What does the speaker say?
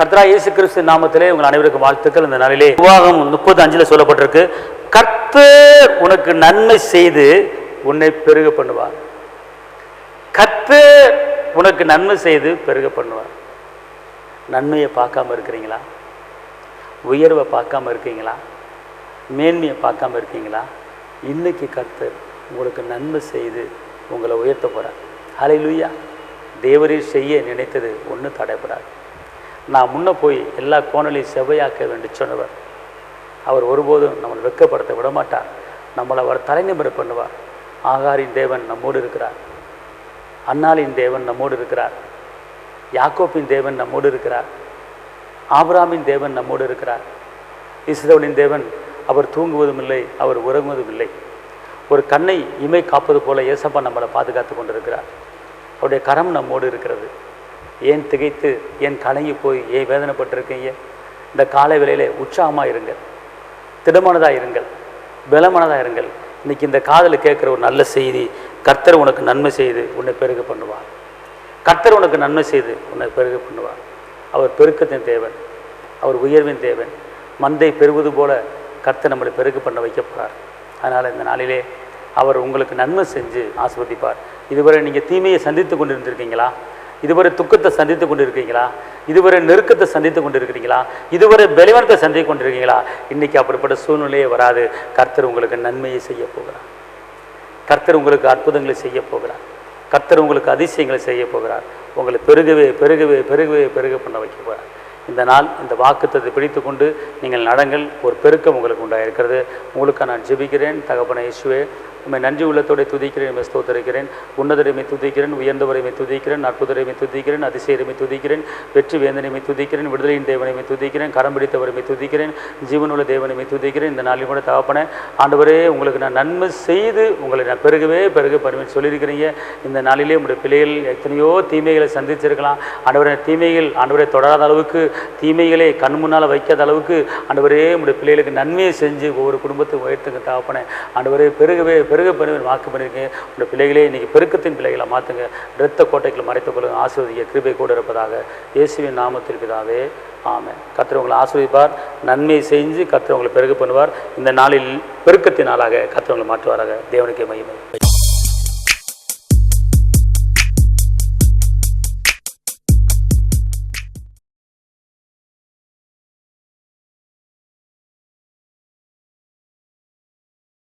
கர்த்தராகிய இயேசு கிறிஸ்து நாமத்திலே உங்கள் அனைவருக்கும் வாழ்த்துக்கள். இந்த நாளிலே உபாகம் 35:5 சொல்லப்பட்டிருக்கு, கர்த்தர் உனக்கு நன்மை செய்து உன்னை பெருக பண்ணுவார். கர்த்தர் உனக்கு நன்மை செய்து பெருக பண்ணுவார். நன்மையை பார்க்காம இருக்கிறீங்களா? உயர்வை பார்க்காம இருக்கீங்களா? மேன்மையை பார்க்காம இருக்கீங்களா? இன்னைக்கு கர்த்தர் உங்களுக்கு நன்மை செய்து உங்களை உயர்த்த போகிறார். ஹல்லேலூயா. தேவரீர் செய்ய நினைத்தது ஒன்றும் தடைப்படாது. நான் முன்னே போய் எல்லா கோணலையும் செவ்வையாக்க வேண்டி சொன்னவர். அவர் ஒருபோதும் நம்மளை வெட்கப்படுத்த விடமாட்டார். நம்மளை அவர் தலைநிமிர பண்ணுவார். ஆகாரின் தேவன் நம்மோடு இருக்கிறார். அன்னாளின் தேவன் நம்மோடு இருக்கிறார். யாக்கோப்பின் தேவன் நம்மோடு இருக்கிறார். ஆபிரகாமின் தேவன் நம்மோடு இருக்கிறார். இஸ்ரவேலின் தேவன் அவர் தூங்குவதும் இல்லை, அவர் உறங்குவதும் இல்லை. ஒரு கண்ணை இமை காப்பது போல ஏசப்பா நம்மளை பாதுகாத்து கொண்டிருக்கிறார். அவருடைய கரம் நம்மோடு இருக்கிறது. ஏன் திகைத்து, ஏன் கலங்கி போய் ஏன் வேதனைப்பட்டிருக்கீங்க? இந்த காலை வேளையிலே உற்சாகமாக இருங்கள், திடமானதாக இருங்கள், பலமானதாக இருங்கள். இன்றைக்கி இந்த காதில் கேட்குற ஒரு நல்ல செய்தி, கர்த்தர் உனக்கு நன்மை செய்து உன்னை பெருக பண்ணுவார். கர்த்தர் உனக்கு நன்மை செய்து உன்னை பெருக பண்ணுவார். அவர் பெருக்கத்தின் தேவன், அவர் உயர்வின் தேவன். மந்தை பெறுவது போல கர்த்தர் நம்மளை பெருக பண்ண வைக்க போகிறார். அதனால் இந்த நாளிலே அவர் உங்களுக்கு நன்மை செஞ்சு ஆசீர்வதிப்பார். இதுவரை நீங்கள் தீமையை சந்தித்து கொண்டு இருந்திருக்கீங்களா? இதுவரை துக்கத்தை சந்தித்து கொண்டு இருக்கீங்களா? இதுவரை நெருக்கத்தை சந்தித்து கொண்டு இருக்கிறீங்களா? இதுவரை பலவீனத்தை சந்தித்து கொண்டு இருக்கீங்களா? இன்றைக்கி அப்படிப்பட்ட சூழ்நிலையே வராது. கர்த்தர் உங்களுக்கு நன்மையை செய்ய போகிறார். கர்த்தர் உங்களுக்கு அற்புதங்களை செய்ய போகிறார். கர்த்தர் உங்களுக்கு அதிசயங்களை செய்ய போகிறார். உங்களை பெருகவே பெருகவே பெருகவே பெருக பண்ண வைக்க போகிறார். இந்த நாள் இந்த வாக்குத்தத்தை பிடித்து கொண்டு நீங்கள் நடங்கள். ஒரு பெருக்கம் உங்களுக்கு உண்டாயிருக்கிறது. உங்களுக்கு நான் ஜெபிக்கிறேன். தகப்பன இயேசுவே, உண்மை நன்றி உள்ளத்தோடு துதிக்கிறேன், ஸ்தோத்திரிக்கிறேன். உன்னதரைமை துதிக்கிறேன், உயர்ந்தவரைமை துதிக்கிறேன், அற்புதரைமை துதிக்கிறேன், அதிசயரைமை துதிக்கிறேன், வெற்றி வேந்தனைமை துதிக்கிறேன், விடுதலையின் தேவனைமை துதிக்கிறேன், கரம் பிடித்தவரைமை துதிக்கிறேன், ஜீவனுள்ள தேவனைமை துதிக்கிறேன். இந்த நாளில் கூட தகப்பன ஆண்டவரே, உங்களுக்கு நான் நன்மை செய்து உங்களை நான் பெருகவே பெருக பண்ணுவேன் சொல்லியிருக்கிறீங்க. இந்த நாளிலே உங்களுடைய பிள்ளைகள் எத்தனையோ தீமைகளை சந்திச்சிருக்கலாம். ஆண்டவரே, தீமைகள் ஆண்டவரை தொடாத அளவுக்கு, தீமைகளை கண் முன்னால் வைக்காத அளவுக்கு ஆண்டவரே உங்களுடைய பிள்ளைகளுக்கு நன்மையை செஞ்சு ஒவ்வொரு குடும்பத்துக்கு உயர்த்துங்க தகப்பன. ஆண்டவரே, பெருகவே பெருக பண்ணுவேன் வாக்கு பண்ணியிருக்கேன். உங்களுடைய பிள்ளைகளே இன்றைக்கி பெருக்கத்தின் பிள்ளைகளை மாற்றுங்க. இரத்த கோட்டைகளை மறைத்துக் கொள்ளுங்க. ஆசீர்வதிக்க கிருபை கூட இருப்பதாக இயேசுவின் நாமத்தில் பிதாவே, ஆமென். கர்த்தர் உங்களை ஆசீர்வதிப்பார். நன்மை செஞ்சு கர்த்தர் உங்களை பெருக பண்ணுவார். இந்த நாளில் பெருக்கத்தின் நாளாக கர்த்தர் உங்களை மாற்றுவாராக. தேவனுக்கே மகிமை.